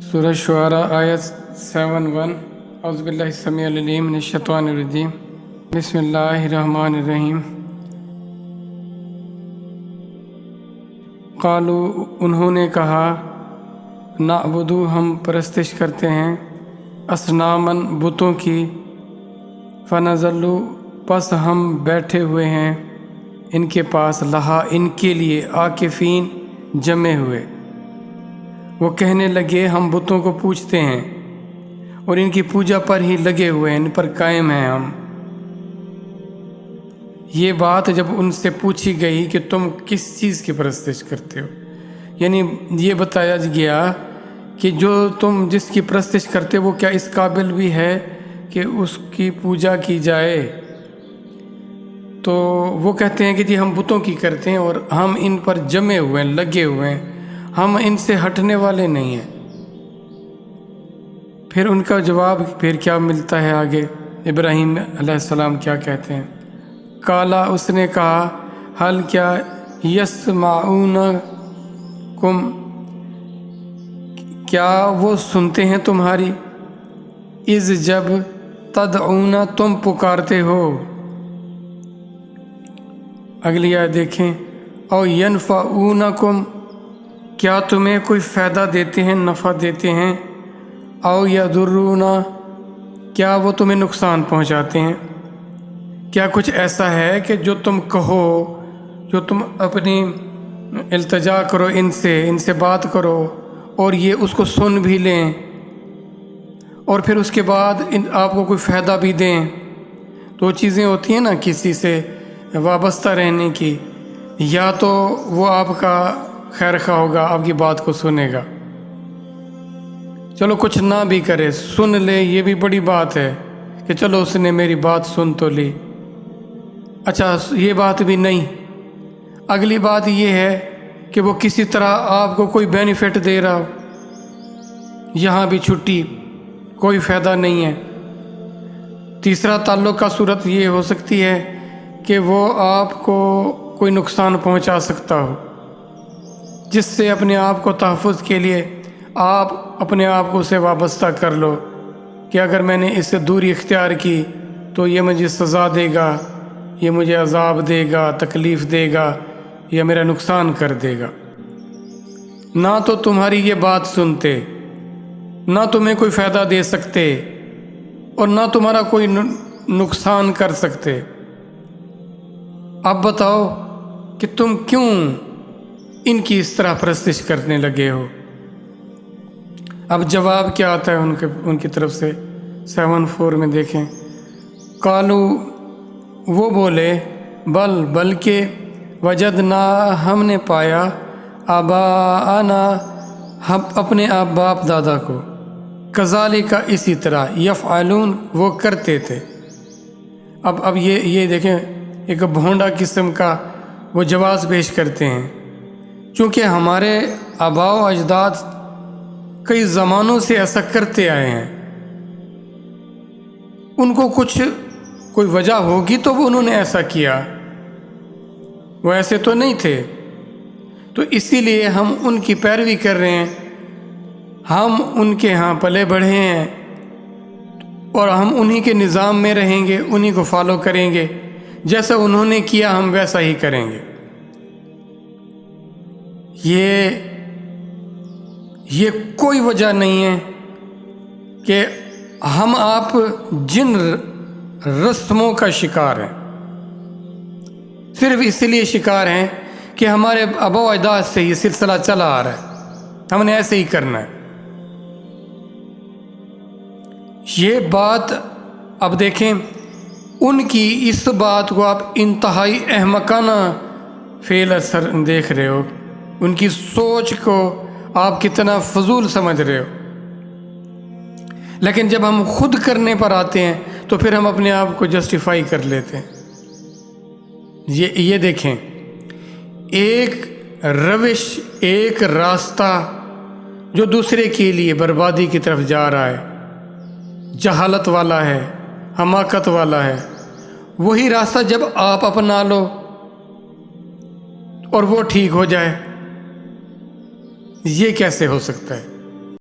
سورہ شعراء آیت 71 اعوذ باللہ السمیع العلیم من الشیطان الرجیم بسم اللہ الرحمن الرحیم قالو انہوں نے کہا نعبدو ہم پرستش کرتے ہیں اصنامن بتوں کی فنظلو پس ہم بیٹھے ہوئے ہیں ان کے پاس لہا ان کے لیے عاکفین جمے ہوئے۔ وہ کہنے لگے ہم بتوں کو پوجتے ہیں اور ان کی پوجا پر ہی لگے ہوئے ہیں، ان پر قائم ہیں ہم۔ یہ بات جب ان سے پوچھی گئی کہ تم کس چیز کی پرستش کرتے ہو، یعنی یہ بتایا گیا کہ جو تم جس کی پرستش کرتے وہ کیا اس قابل بھی ہے کہ اس کی پوجا کی جائے، تو وہ کہتے ہیں کہ جی ہم بتوں کی کرتے ہیں اور ہم ان پر جمے ہوئے ہیں، لگے ہوئے ہیں، ہم ان سے ہٹنے والے نہیں ہیں۔ پھر ان کا جواب پھر کیا ملتا ہے آگے، ابراہیم علیہ السلام کیا کہتے ہیں؟ کالا اس نے کہا حل کیا یسمعونکم کیا وہ سنتے ہیں تمہاری، اذ جب تدعون تم پکارتے ہو۔ اگلی آیت دیکھیں، او ینفعونکم کیا تمہیں کوئی فائدہ دیتے ہیں، نفع دیتے ہیں، او یضرون کیا وہ تمہیں نقصان پہنچاتے ہیں۔ کیا کچھ ایسا ہے کہ جو تم کہو، جو تم اپنی التجا کرو ان سے بات کرو اور یہ اس کو سن بھی لیں اور پھر اس کے بعد آپ کو کوئی فائدہ بھی دیں؟ تو چیزیں ہوتی ہیں نا کسی سے وابستہ رہنے کی، یا تو وہ آپ کا خیر خواہ ہوگا، آپ کی بات کو سنے گا، چلو کچھ نہ بھی کرے سن لے، یہ بھی بڑی بات ہے کہ چلو اس نے میری بات سن تو لی۔ اچھا یہ بات بھی نہیں، اگلی بات یہ ہے کہ وہ کسی طرح آپ کو کوئی بینیفٹ دے رہا ہو، یہاں بھی چھٹی، کوئی فائدہ نہیں ہے۔ تیسرا تعلق کا صورت یہ ہو سکتی ہے کہ وہ آپ کو کوئی نقصان پہنچا سکتا ہو، جس سے اپنے آپ کو تحفظ کے لیے آپ اپنے آپ کو اسے وابستہ کر لو کہ اگر میں نے اس سے دوری اختیار کی تو یہ مجھے سزا دے گا، یہ مجھے عذاب دے گا، تکلیف دے گا، یا میرا نقصان کر دے گا۔ نہ تو تمہاری یہ بات سنتے، نہ تمہیں کوئی فائدہ دے سکتے اور نہ تمہارا کوئی نقصان کر سکتے۔ اب بتاؤ کہ تم کیوں ان کی اس طرح پرستش کرنے لگے ہو؟ اب جواب کیا آتا ہے ان کی طرف سے 74 میں دیکھیں، قالو وہ بولے بلکہ وجدنا ہم نے پایا آباءنا ہم اپنے باپ دادا کو، کذالک اسی طرح یفعلون وہ کرتے تھے۔ اب یہ دیکھیں ایک بھونڈا قسم کا وہ جواز پیش کرتے ہیں، چونکہ ہمارے آباء و اجداد کئی زمانوں سے ایسا کرتے آئے ہیں، ان کو کوئی وجہ ہوگی تو وہ انہوں نے ایسا کیا، وہ ایسے تو نہیں تھے، تو اسی لیے ہم ان کی پیروی کر رہے ہیں، ہم ان کے ہاں پلے بڑھے ہیں اور ہم انہی کے نظام میں رہیں گے، انہی کو فالو کریں گے، جیسا انہوں نے کیا ہم ویسا ہی کریں گے۔ یہ کوئی وجہ نہیں ہے کہ ہم آپ جن رسموں کا شکار ہیں، صرف اس لیے شکار ہیں کہ ہمارے آباء و اجداد سے یہ سلسلہ چلا آ رہا ہے، ہم نے ایسے ہی کرنا ہے۔ یہ بات اب دیکھیں، ان کی اس بات کو آپ انتہائی احمقانہ فعل اثر دیکھ رہے ہو، ان کی سوچ کو آپ کتنا فضول سمجھ رہے ہو، لیکن جب ہم خود کرنے پر آتے ہیں تو پھر ہم اپنے آپ کو جسٹیفائی کر لیتے ہیں۔ یہ دیکھیں، ایک روش، ایک راستہ جو دوسرے کے لیے بربادی کی طرف جا رہا ہے، جہالت والا ہے، حماقت والا ہے، وہی راستہ جب آپ اپنا لو اور وہ ٹھیک ہو جائے، یہ کیسے ہو سکتا ہے؟